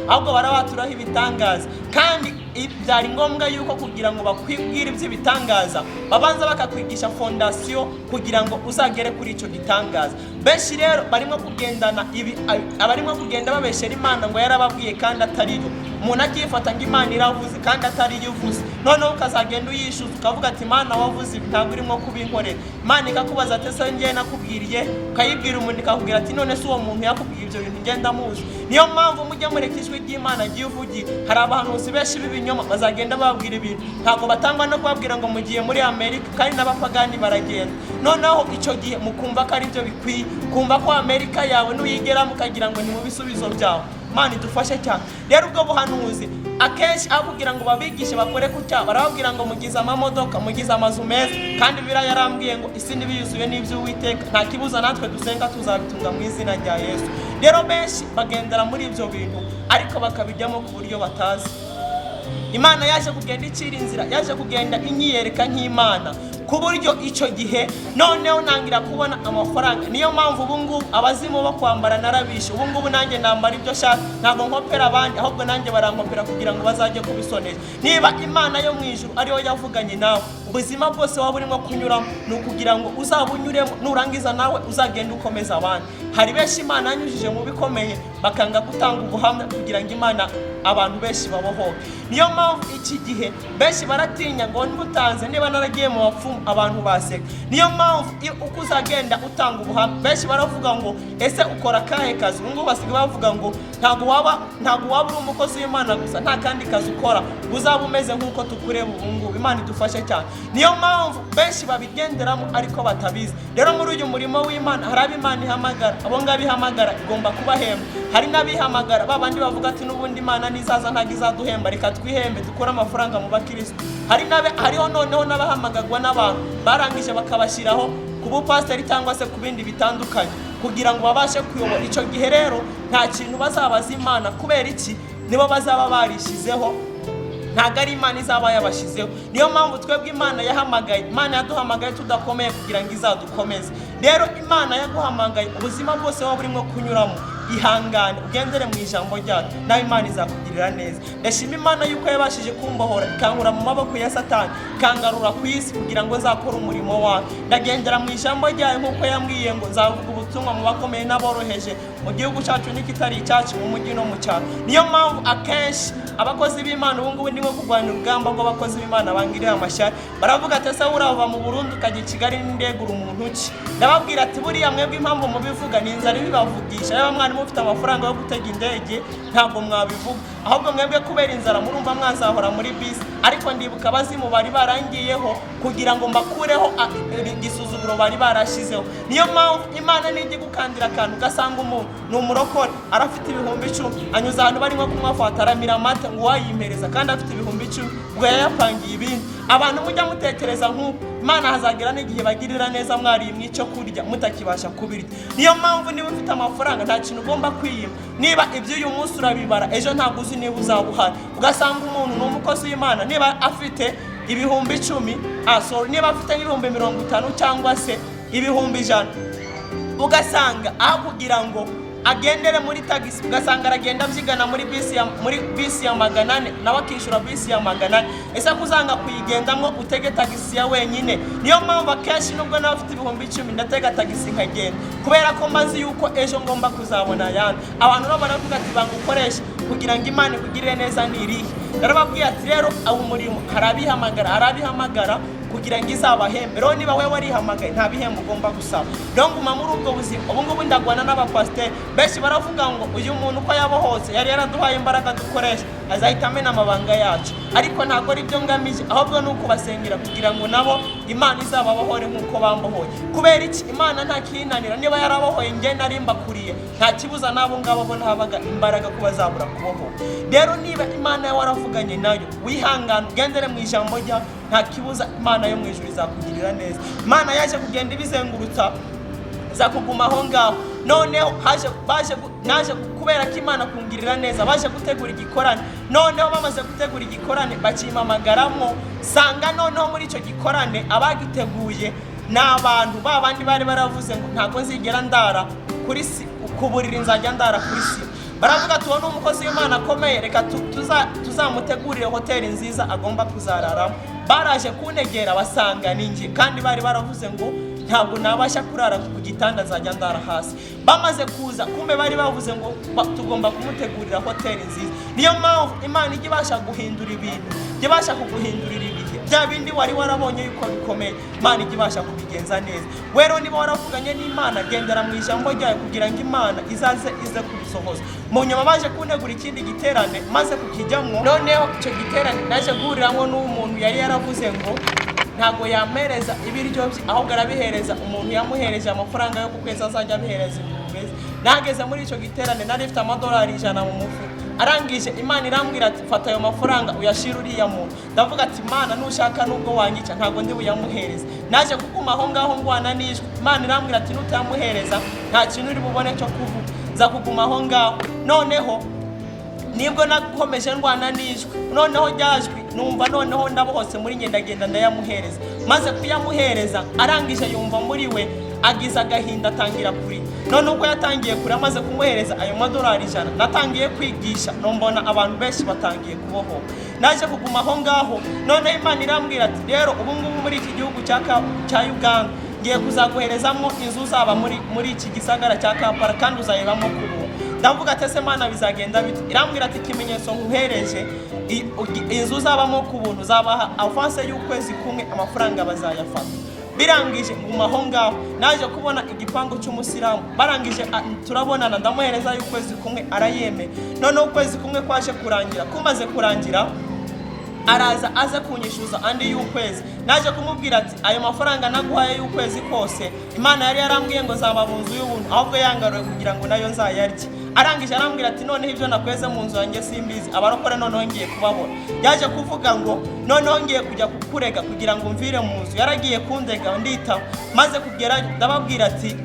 ahubwo barabaturaho ibitangaza. Kandi byari ngombwa yuko kugira ngo bakwibwire iby'ibitangaza babanza bakakwigisha fondasiyo kugira ngo uzagere kuri icyo gitangaza. Benshi rero barimo kugendana abarimo kugenda babeshera Imana ngo yarababwiye kandi atari yo. Umuntu akifata ngo Imana iravuze kandi atari yo ivuze, noneho ukazagenda uyishuza ukavuga ati Imana wavuze ntabwo urimo kubinkorera. Imana ikakubaza ati ese njye nakubwiriye, ukayibwira umuntu ikakubwira ati none se uwo muntu yakubwiye ibyo bintu ngenda muzi. Niyo mpamvu mujya mureka ijwi ry'Imana givugi. Hari abahanuzi benshi b'ibinyoma bazagenda babwira ibintu ntabwo batangwa no kubabwira ngo mugiye muri Amerika, kandi n'abapagani baragenda. Noneho icyo gihe mukumva ko ari byo bikwiye, kumva ko Amerika yawe nuyigera mukagira ngo ni mu bisubizo byawe. Imana idufashe cyane. Rero ubwo buhanuzi akenshi aho kugira ngo babigishe bakore ku cyaha barababwira ngo mugize amamodoka, mugize amazu meza, kandi Bibiliya yarambwiye ngo isi n'ibiyuzuye n'iby'Uwiteka, nta kibuza natwe dusenga tuzabitunga mu izina rya Yesu. Rero benshi bagendera muri ibyo bintu ariko bakabijyamo ku buryo batazi. Imana yaje kugenda icira inzira, yaje kugenda inyiyereka nk'Imana ku buryo icyo gihe noneho nangira kubona amafaranga. Niyo mpamvu ubu ngubu abazimu bo kwambara narabishe. Ubu ngubu nanjye nambara ibyo shaka, ntabwo nkopera abandi, ahubwo nanjye barankopera kugira ngo bazajye kubisonera. Niba Imana yo mu ijuru ariyo yavuganye nawe, ubuzima bwose waba urimo kunyuramo ni ukugira ngo uzabunyuremo, nurangiza nawe uzagenda ukomeza abandi. Hari benshi Imana yanyujije mu bikomeye bakanga gutanga ubuhamya kugira ngo Imana abantu benshi babohoke. Niyo mpamvu iki gihe benshi baratinya ngo nibutanze niba naragiye mu bapfumu abantu baseka. Niyo mpamvu uko uzagenda utanga ubuhamya benshi baravuga ngo ese ukora kahe kazi. Ubu ngubu basigaye bavuga ngo ntabwo waba uri umukozi w'Imana gusa, nta kandi kazi ukora uzaba umeze nk'uko tukureba ubu ngubu. Imana idufashe cyane. Niyo mpamvu benshi babigenderamo ariko batabizi. Rero muri uyu murimo w'Imana hari abo Imana ihamagara, abo ngabo ihamagara igomba kubahemba. Hari n'abihamagara babandi bavuga ati n'ubundi Imana nizaza ntabwo izaduhemba, reka twihembe dukore amafaranga mu bakristo. Hariho noneho n'abahamagagwa n'abantu barangije bakabashyiraho ku bupasiteri cyangwa se ku bindi bitandukanye kugira ngo babashe kuyobora. Icyo gihe rero nta kintu bazabaza Imana. Kubera iki? Nibo bazaba barishizeho, ntabwo ari Imana izaba yabashyizeho. Niyo mpamvu twebwe Imana yahamagaye, Imana yaduhamagaye tudakomeye kugira ngo izadukomeze. Rero Imana yaguhamagaye ubuzima bwose waba urimo kunyuramo, ihangane ugendere mu ijambo ryayo, nawe Imana izakugirira neza. Ndashima Imana yuko yabashije kumbohora ikankura mu maboko ya Satani, ikangarura ku isi kugira ngo nzakore umurimo wayo. Ndagendera mu ijambo ryayo nk'uko yambwiye ngo nzavuga ubutumwa mu bakomeye n'aboroheje, mu gihugu cyacu n'ikitari icyacu, mu mujyi no mu cyaro. Niyo mpamvu akenshi abakozi b'Imana ubu ngubu ndimo kurwanira urugamba rw'abakozi b'Imana bangirira amashyari. Baravuga ati ese urava mu Burundi ukajya i Kigali n'indegura umuntu ki? Ndababwira ati buriya mwebwe impamvu mubivuga ni inzara ibibavugisha. Yaba mwari mufite amafaranga yo gutega indege ntabwo mwabivuga, ahubwo mwebwe kubera inzara murumva mwazahora muri bisi. Ariko ndibuka abazimu bari barangiyeho kugira ngo mbakureho igisuzuguro bari barashizeho. Niyo mpamvu Imana nijya gukandira akantu ugasanga umuntu ni umurokore arafite ibihumbi 10, anyuze ahantu barimo kumwafata aramira amata ngo wayimpereza kandi afite ibihumbi 10 ubwo yayapangiye ibindi. Abantu mujya mutekereza nk'uko Imana hazagira n'igihe bagirira neza mwari mwico kurya mutakibasha kubirya. Niyo mpamvu niba ufite amafaranga nta kintu ugomba kwiyima. Niba ibyo uyu munsi urabibara ejo ntabwo uzi niba uzabuhara. Ugasanga umuntu ni umukozi w'Imana niba afite ibihumbi 10, niba afite ibihumbi 50 cyangwa se ibihumbi 100, ugasanga aho kugira ngo agendere muri tagisi ugasanga aragenda abyigana muri bisi ya 400 nawe akishyura bisi ya 400. Ese kuzanga kuyigendamo utege tagisi ya wenyine. Niyo mpamvu akenshi nubwo nawe ufite ibihumbi 10 ndatega tagisi nkagenda kubera ko mbazi yuko ejo ngomba kuzabona ayandi. Abantu nabo baravuga ati bangukoresha kugira ngo Imana ikugirire neza nirihe. Narababwiye ati rero abo umurimo harabihamagara kugira ngo izabahembe. Rero niba wewe warihamagaye nta bihembo ugomba gusaba. Rero nguma muri ubwo buzima. Ubu ngubu ndagwana n'abapasiteri benshi baravuga ngo uyu muntu uko yabohotse yari yaraduhaye imbaraga dukoresha azahita amena amabanga yacu. Ariko ntabwo ari byo ngamije, ahubwo ni uko basengera kugira ngo nabo Imana izababohore nk'uko bambohoye. Kubera iki? Imana nta kinanira. Niba yarabohoye njye nari mbakuriye, nta kibuza nabo ngabo bo ntabaga imbaraga kuba zabura kubohora. Rero niba Imana yawe waravuganye nayo, wihangana ugendere mu ijambo rya, nta kibuza Imana yo mu ijuru izakugirira neza. Imana yaje kugenda ibizengurutsa zakuguma aho ngaho. Noneho naje kubera ko Imana kungirira neza baje gutegura igikorane. Noneho bamaze gutegura igikorane bakimamagaramo, sanga noneho muri icyo gikorane abagiteguye n'abantu babandi bari baravuze ngo ntago nzigera ndara kuri si kuburira inzajya ndara kuri si. baravuga tuwo ni umukozi w'Imana akomeye, reka tuzamutegurire hoteli nziza agomba kuzararamo. Baraje kunegera basanga ninjye, kandi bari baravuze ngo ntabwo nabasha kurara ku gitanda nzajya ndara hasi. Bamaze kuza kumbe bari bavuze ngo tugomba kumutegurira hoteli nziza. Niyo mpamvu Imana ijya ibasha guhindura ibintu, ijya ibasha kuguhindurira ibihe. Bya bindi wari warabonye yuko bikomeye, Imana ijya ibasha kubigenza neza. Wero niba waravuganye n'Imana, gendera mu ijambo ryayo kugira ngo Imana ize kubisohoza. Mu nyuma baje kunegura ikindi giterane, maze kukijyamo, noneho icyo giterane naje guhuriramo n'umuntu yari yaravuze ngo ntago yamereza ibiryo bye, ahubwo arabihereza umuntu yamuhereje amafaranga yo ku kwezi azajya abihereza ibintu. Nageze muri icyo giterane nari mfite amadolari 100 mu mufuka. Arangije Imana irambwira ati fata ayo mafaranga uyashira uriya muntu. Ndavuga ati Imana nushaka nubwo wanyica ntago ndi buyamuhereza. Naje kuguma aho ngaho ngwana nijwe. Imana irambwira ati nutamuhereza nta kintu uri bubone cyo kuvuga, za kuguma aho ngaho. Noneho nibwo nakomeje ndwana nijwe, noneho ryajwi numva noneho ndabohose muri ngenda ndayamuhereza. Maze kuyamuhereza arangije yumva muri we agize agahinda atangira kuri. None uko yatangiye kuri amaze kumuhereza ayo madolari 100, natangiye kwigisha nombona abantu benshi batangiye kuboho. Naje kuguma aho ngaho, none Imana irambwira ati rero ubu ngubu muri iki gihugu cya Uganda ngiye kuzaguherezamo inzu zaba muri iki gisagara cya Kampala, kandi uzayibamo kubo. Ndavuga ati ese Mana bizagenda bite? Irambwira ati ikimenyetso nkuhereje inzu zabamo ku buntu, zabaha avance y'ukwezi kumwe amafaranga bazayafata. Birangije nguma aho ngaho, naje kubona igipango cy'umusiramu. Barangije turabonana, ndamuhereza y'ukwezi kumwe arayeme. None ukwezi kumwe kwaje kurangira, kumaze kurangira araza aza kunyishuza andi y'ukwezi. Naje kumubwira ati ayo mafaranga naguhaye y'ukwezi kose Imana yari yarambwiye ngo zaba mu nzu y'ubuntu, ahubwo yangaruye kugira ngo nayo nzayarye. Arangije arambwira ati none ibyo nakweze mu nzu yanjye simbizi, abarokore noneho ngiye kubabona. Yaje kuvuga ngo noneho ngiye kujya kukurega kugira ngo mvire mu nzu. Yaragiye kundega ndita, maze kugera ndababwira ati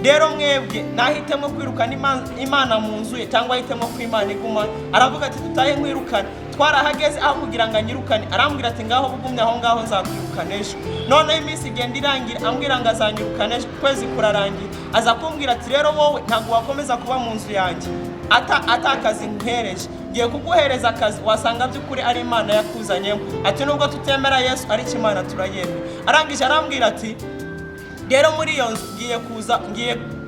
rero mwebwe nahitemo kwirukana Imana mu nzu ye cyangwa ahitemo ko Imana iguma. Aravuga ati tutahe nkwirukana. Twarahageze aho kugira ngo anyirukane, arambwira ati ngaho bugumye aho ngaho nzakwirukana ejo. None iminsi igenda irangira ambwira ngo azanyirukana ejo, kwezi kurarangira. Aza kumbwira ati rero wowe ntabwo wakomeza kuba mu nzu yanjye atakazi nkuhereje, ngiye kuguhereza akazi wasanga by'ukuri ari Imana yakuzanyemo. Ati nubwo tutemera Yesu ariko Imana turayemera. Arangije arambwira ati rero muri iyo nzu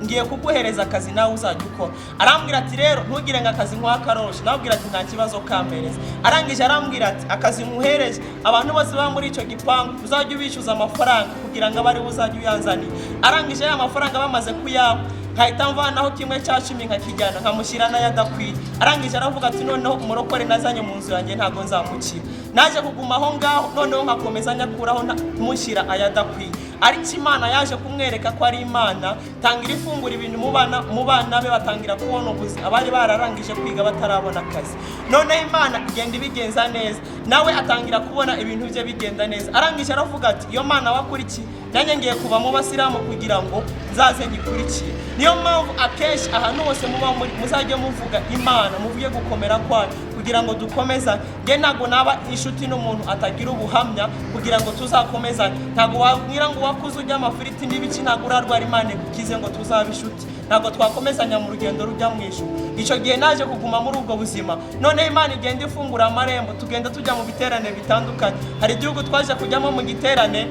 ngiye kuguhereza akazi nawe uzajya ukora. Arambwira ati rero ntugire ngo akazi nk'akaroshe. Nabwira ati nta kibazo kampereza. Arangije arambwira ati akazi nkuhereje abantu bose baba muri icyo gipangu uzajya ubishyuza amafaranga kugira ngo abari uzajya uyanzanira. Arangije ya mafaranga bamaze kuyaba nkahita mvanaho 1/10 nkakijyana nkamushyira n'ayadakwiye. Arangije aravuga ati noneho umurokore nazanye mu nzu yanjye ntago nzamukira. Naje kuguma aho ngaho, noneho nkakomeza nyakuraho mushyira ayadakwiye. Ariko Imana yaje kumwereka ko ari Imana, tangira ifungura ibintu mu bana be batangira kubona ubuzima, abari bararangije kwiga batarabona akazi. None Imana igenda ibigenza neza, nawe atangira kubona ibintu bye bigenda neza. Arangije aravuga ati iyo Mana wakurikiye nanjye ngiye kuba mu basiramu kugira ngo nzaze ngikurikiye. Niyo mpamvu akenshi ahantu hose muba muzajya muvuga Imana, muvuye gukomera kwayo kugira ngo dukomeza. Nge ntago naba inshuti n'umuntu atagira ubuhamya kugira ngo tuzakomezane. Ntago wabwira ngo wakuze ujya amafiriti n'ibiki, ntago urarwara Imana gukize ngo tuzabe inshuti. Ntago twakomezanya mu rugendo rujya mu ijuru. Icyo gihe naje kuguma muri ubwo buzima. None Imana igenda ifungura amarembo, tugenda tujya mu biterane bitandukanye. Hari igihugu twaje kujyamo mu giterane,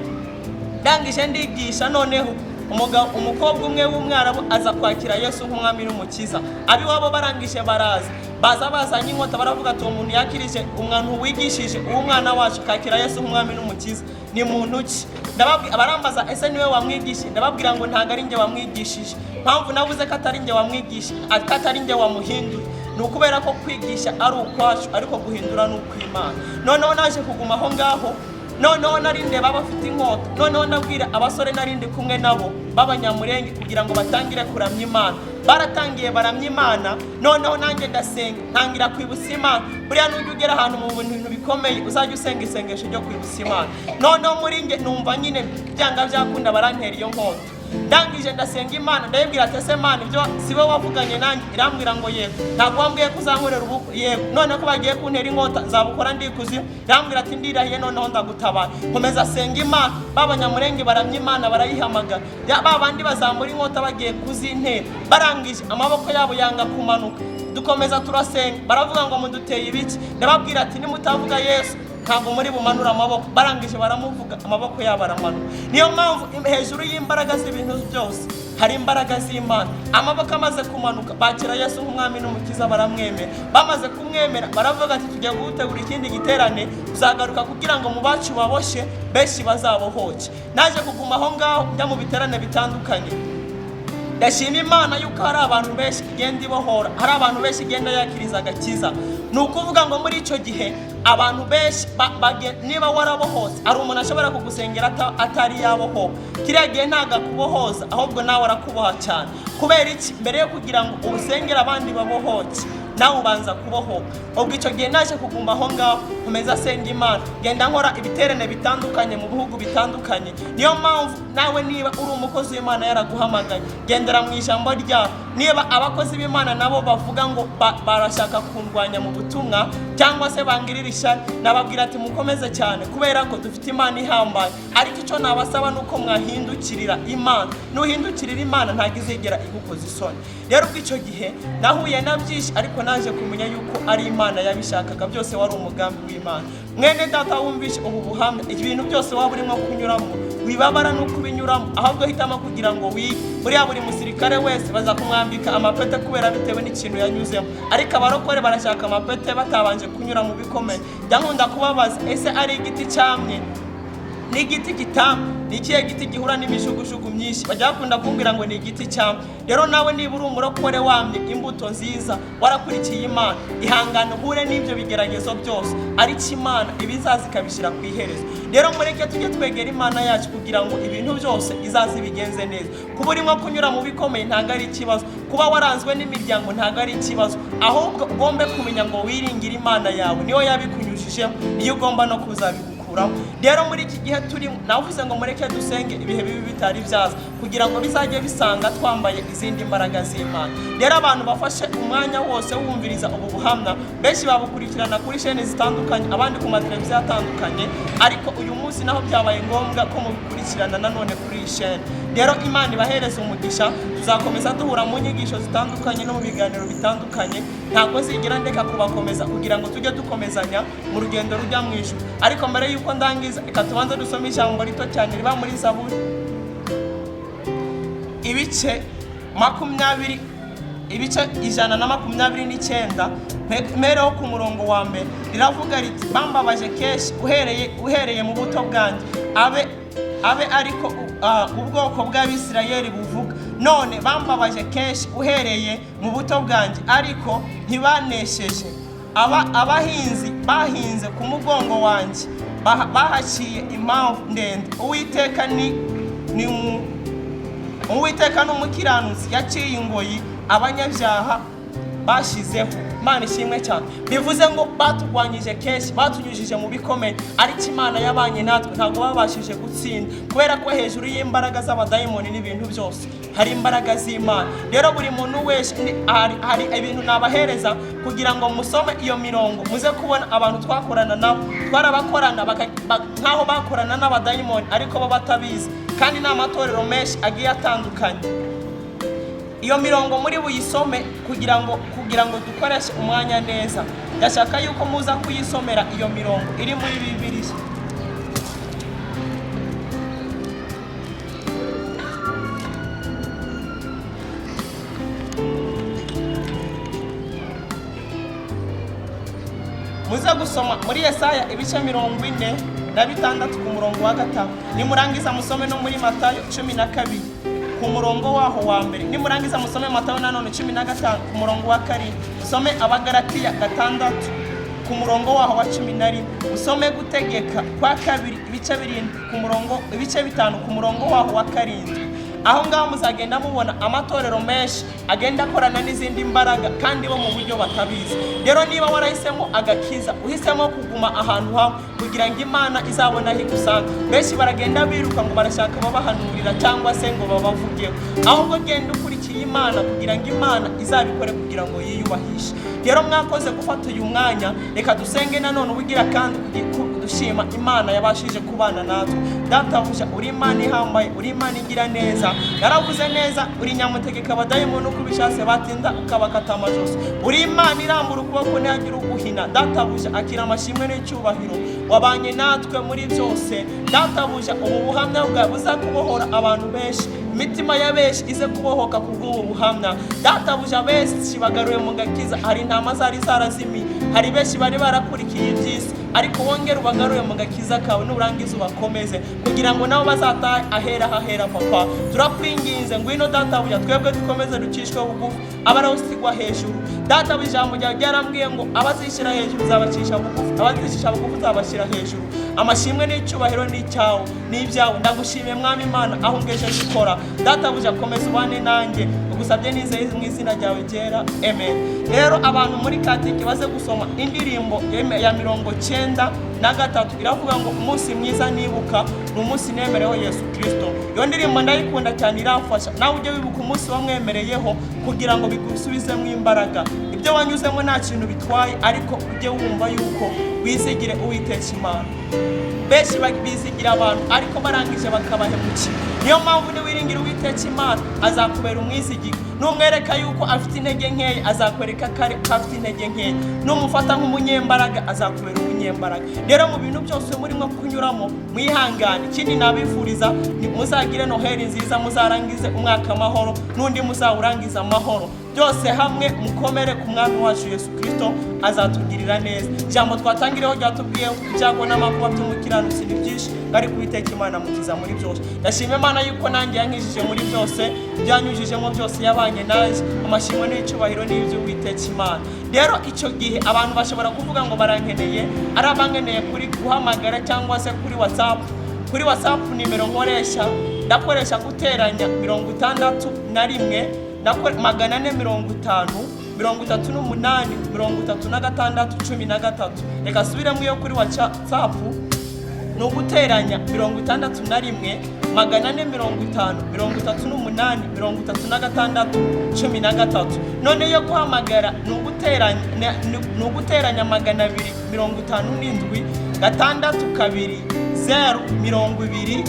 ndangije ndigisha, noneho umukobwa umwe w'umwarabu aza kwakira Yesu nk'umwami n'umukiza. Abiwabo barangije baza bazanye inkota, baravuga ati umuntu yakirije umwana wigishije umwana wacu kakira Yesu nk'umwami n'umukiza ni muntu ki? Barambaza ese niwe wamwigishije? Ndababwira ngo ntago ari nge wamwigishije. Mpamvu navuze ko atari nge wamwigisha, atari nge wamuhindura, ni ukubera ko kwigisha ari ukwacu ariko guhindura ni ukw'Imana. Noneho naje kuguma aho ngaho, noneho narinde baba bafite inkota. Noneho nabwira abasore narinde kumwe nabo b'abanyamurenge kugira ngo batangire kuramya Imana. Baratangiye baramya Imana, noneho nanjye ndasenga ntangira kwibutsa Imana. Buriya nujya ugera ahantu mu bintu bikomeye uzajya usenga isengesho ryo kwibutsa Imana. Noneho muri nge numva nyine byanga byakunda barantera iyo nkota. Ndangije ndasenga Imana, ndayibwira ati ese Mana ibyo siwe wavuganye nanjye? Irambwira ngo yego. Ntabwo wambwiye kuzankorera ubukwe? Yego. None ko bagiye kuntera inkota nzabukora ndikuzimu? Irambwira ati ndirahiye noneho ndagutabara. Komeza senga Imana. B'abanyamurenge baramya Imana barayihamagara. Babandi bazamura inkota bagiye kuzintera, barangije amaboko yabo yanga kumanuka. dukomeza turasenga, baravuga ngo muduteye ibiki, ndababwira ati nimutavuga Yesu ntabwo muri bumanura amaboko. Barangije baramuvuga, amaboko yabo aramanuka. Niyo mpamvu hejuru y'imbaraga z'ibintu byose hari imbaraga z'Imana. Amaboko amaze kumanuka, bakira Yesu nk'umwami n'umukiza, baramwemera. Bamaze kumwemera baravuga ati tugiye gutegura ikindi giterane, uzagaruka kugira ngo mu bacu baboshe benshi bazabohoke. Naje kuguma aho ngaho njya mu biterane bitandukanye. Ndashima Imana yuko hari abantu benshi igenda ibohora, hari abantu benshi igenda yakiriza agakiza. Ni ukuvuga ngo muri icyo gihe abantu benshi niba warabohose, hari umuntu ashobora kugusengera atari yabohoka. Kiriya gihe ntago akubohoza, ahubwo nawe arakuboha cyane. Kubera iki? Mbere yo kugira ngo urusengere abandi babohoke, nawe ubanza kubohoka. Ubwo icyo gihe naje kuguma aho ngaho, nkomeza senga Imana, genda nkora ibiterane bitandukanye mu bihugu bitandukanye. Niyo mpamvu nawe niba uri umukozi w'Imana yaraguhamagaye, gendera mu ijambo ryayo. Niba abakozi b'Imana nabo bavuga ngo barashaka kundwanya mu butumwa cyangwa se bangirira ishyari, nababwira ati mukomeze cyane, kubera ko dufite Imana ihambaye. Ariko icyo nabasaba nuko mwahindukirira Imana. Nuhindukirira Imana ntabwo izigera igukoza isoni. Rero ubwo icyo gihe nahuye na byinshi, ariko naje kumenya yuko ari Imana yabishakaga, byose wari umugambi w'Imana. Mwene data wumvishe ubu buhamya, ibintu byose waba urimo kunyuramo, wibabara nuko ubinyuramo, ahubwo hitamo kugira ngo wige. Buriya buri musirikare wese baza kumwambika amapete kubera bitewe n'ikintu yanyuzemo, ariko abarokore barashaka amapete batabanje kunyura mu bikomeye. Nkunda kubabaza, ese ari igiti cyamwe n'igiti gitamwe, ni ikihe giti gihura n'imijugujugu myinshi? Bajya bakunda kumbwira ngo ni igiti cyamwe. Rero nawe niba uri umurokore wamye imbuto nziza, warakurikiye Imana, ihangane uhure n'ibyo bigeragezo byose, ariko Imana ibizaza ikabishyira ku iherezo. Rero mureke tujye twegera Imana yacu kugira ngo ibintu byose izaza ibigenze neza. Kuba urimo kunyura mu bikomeye ntabwo ari ikibazo, kuba waranzwe n'imiryango ntabwo ari ikibazo, ahubwo ugombe kumenya ngo wiringire Imana yawe, niyo yabikunyujijemo, niyo ugomba no kuzabikora. Rero muri iki gihe turimo, navuze ngo mureke dusenge ibihe bibi bitari byaza, kugira ngo bizajye bisanga twambaye izindi mbaraga z'Imana. Rero abantu bafashe umwanya wose wumviriza ubu buhamya, benshi babukurikirana kuri chaîne zitandukanye, abandi ku mateleviziyo atandukanye, ariko uyu munsi naho byabaye ngombwa ko mubikurikirana nanone kuri iyi chaîne. Rero Imana ibahereza umugisha, tuzakomeza duhura mu nyigisho zitandukanye no mu biganiro bitandukanye. Ntabwo zigira ndeka kubakomeza kugira ngo tujye dukomezanya mu rugendo rujya mu ijuru. Ariko mbere yuko ndangiza, reka tubanze dusome ijambo rito cyane riba muri Zaburi ibice 129 mereho ku murongo wa mbere. Riravuga riti, bambabaje kenshi uhereye mu buto bwanjye, abe ariko ubwoko bw'Abisirayeli buvuga. None bambabaje kenshi uhereye mu buto bwanjye, ariko ntibanesheje. Abahinzi bahinze ku mugongo wanjye, bahaciye impamvu ndende. Uwiteka n'umukiranutsi yaciye ingoyi abanyabyaha bashizeho. Imana ishimwe cyane. Bivuze ngo baturwanyije kenshi, batunyujije mu bikomeye, ariko Imana yabanye natwe, ntabwo babashije gutsinda, kubera ko hejuru y'imbaraga z'abadayimoni n'ibintu byose hari imbaraga z'Imana. Rero buri muntu wese hari ibintu nabahereza kugira ngo musome iyo mirongo, muze kubona abantu twakorana nabo, twarabakorana nkaho bakorana n'abadayimoni ariko bo batabizi, kandi n'amatorero menshi agiye atandukanye. Iyo mirongo muri buyisome kugira ngo dukoreshe umwanya neza. Ndashaka yuko muza kuyisomera iyo mirongo iri muri Bibiliya. Muza gusoma muri Yesaya ibice 46 ku murongo wa 5. Nimurangiza musome no muri Matayo 12 ku murongo waho wa mbere. Nimurangiza musome Matayo 15 ku murongo wa 7. Musome Abagalatiya 6 ku murongo waho wa 11. Musome Gutegeka kwa 2 ibice 5 ku murongo waho wa 7. Aho ngaho muzagenda mubona amatorero menshi agenda akorana n'izindi mbaraga kandi bo mu buryo batabizi. Rero niba warahisemo agakiza, uhisemo kuguma ahantu hamwe kugira ngo Imana izabona aho igusanga, benshi baragenda biruka ngo barashaka babahanurira cyangwa se ngo babavugeho, ahubwo genda ukurikiye Imana kugira ngo Imana izabikore kugira ngo yiyubahishe. Rero mwakoze gufata uyu mwanya, reka dusenge nanone ubugira kandi gushima Imana yabashije kubana natwe. Databuja uri Imana ihambaye, uri Imana igira neza, yaravuze neza, uri nyamutegeka abadayimoni uko ubishatse batinda ukabakata amajosi, uri Imana irambura ukuboko ntihagira uguhina. Databuja akira amashimwe n'icyubahiro, wabanye natwe muri byose. Databuja ubu buhamya bwawe buzakubohora abantu benshi, imitima ya benshi ize kubohoka kubw'ubu buhamya. Databuja benshi bagaruye mu gakiza, hari intama zari zarazimiye, hari benshi bari barakurikiye iby'isi, ariko wongere ubagaruye mu gakiza kawe, nurangiza ubakomeze kugira ngo nabo bazatahe ahera hahera. Papa turakwinginze ngwino Databuja, twebwe dukomeze ducishwe bugufi, abarawusigwa hejuru. Databuja ijambo ryawe ryarambwiye ngo abazishyira hejuru uzabacisha bugufi, abazicisha bugufi uzabashyira hejuru. Amashimwe n'icyubahiro ni icyawe, ni ibyawe. Ndagushimiye Mwami Imana aho ngejeje ukora. Databuja komeza ubane nanjye, ugusabye nizeye mu izina ryawe ryera, amen. Rero abantu muri katike baze gusoma indirimbo ya 93 iravuga ngo umunsi mwiza nibuka ni umunsi nemereho Yesu Kristo. Iyo ndirimbo ndayikunda cyane, irafasha nawe ujye wibuka umunsi wamwemereyeho kugira ngo bigusubizemo imbaraga. Ibyo wanyuzemo nta kintu bitwaye, ariko ujye wumva yuko wizigire Uwiteka Imana. Benshi bizigira abantu ariko barangije bakabahemukira. Niyo mpamvu niwiringira Uwiteka Imana azakubera umwizigiro. Numwereka yuko afite intege nkeya azakwereka kare afite intege nkeya. Numufata nk'umunyembaraga azakubera umunyembaraga. Rero mu bintu byose murimo kunyuramo mwihangane. Ikindi nabifuriza muzagire Noheli nziza, muzarangize umwaka amahoro, n'undi muzawurangiza amahoro. Byose hamwe mukomere ku Mwami wacu Yesu Kristo azatugirira neza. Ijambo twatangireho ryatubwiye ibyago n'amakuba by'umukiranutsi ni byinshi, ngari Uwiteka Imana mukiza muri byose. Ndashima Imana yuko nanjye yankijije muri byose, byanyujijemo byose yabanye naje. Amashimwe n'icyubahiro n'ibyo Uwiteka Imana. Rero icyo gihe abantu bashobora kuvuga ngo barankeneye, ari abankeneye kuri guhamagara cyangwa se kuri WhatsApp. Kuri WhatsApp nimero nkoresha, ndakoresha guteranya 61 450 38 36 reka subiremo iyo kuri WhatsApp ni uguteranya 61 450 38 36 none yo guhamagara ni uguteranya 257 6 0 2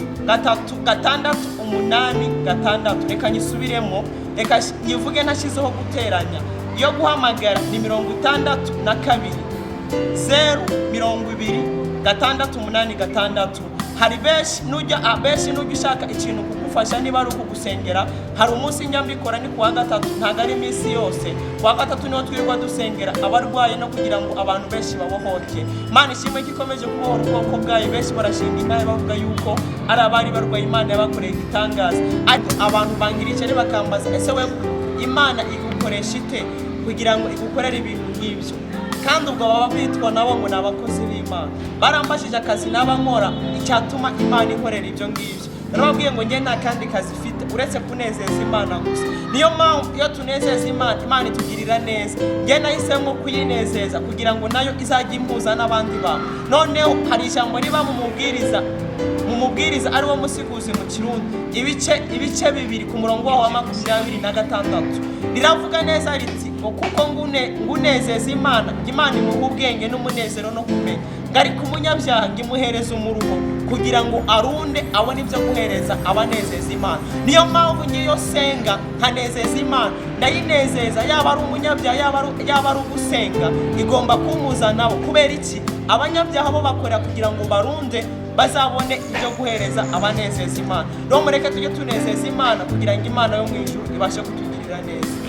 8 reka nyisubiremo, reka nyivuge ntashizeho guteranya. Iyo guhamagara ni 62 0 2 6 hari benshi nujya ushaka ikintu kugufasha, niba ari ukugusengera. Hari umunsi njya mbikora ni kuwa gatatu, ntago ari iminsi yose. Kuwa gatatu niho twirirwa dusengera abarwaye no kugira ngo abantu benshi babohoke. Imana ishimwe gikomeje kubohora ubwoko bwayo. Benshi barashinga inaye bavuga yuko ari abari barwaye Imana yabakoreye igitangaza, ariko abantu bangirije bakambaza ese we Imana igukoresha ite kugira ngo igukorere ibintu nk'ibyo? Kandi ubwo baba bitwa nabo ngo nabakozi b'Imana. Barambashije akazi n'abankora, icyatuma Imana inkorera ibyo ngibyo. Narababwiye ngo njye nta kandi kazi mfite uretse kunezeza Imana gusa. Niyo mpamvu iyo tunezeza Imana itugirira neza. Njye nahisemo kuyinezeza kugira ngo nayo izajye impuza n'abandi bantu. Noneho hari ijambo riba mu mubwiriza ari wo musiguzi mu Kirundi, ibice 2 ku murongo wa 26 riravuga neza riti kuko ngunezeza Imana imuha ubwenge n'umunezero no kumenya, ngari ku munyabyaha ngimuhereza umuruho kugira ngo arunde abone ibyo guhereza abanezeza Imana. Niyo mpamvu ngiyo senga nkanezeza Imana, ndayinezeza yaba ari umunyabyaha yaba ari ugusenga, igomba kumuza nabo. Kubera iki? Abanyabyaha bo bakora kugira ngo barunde bazabone ibyo guhereza abanezeza Imana. Rero mureke tujye tunezeza Imana kugira ngo Imana yo mu ijuru ibashe kutugirira neza.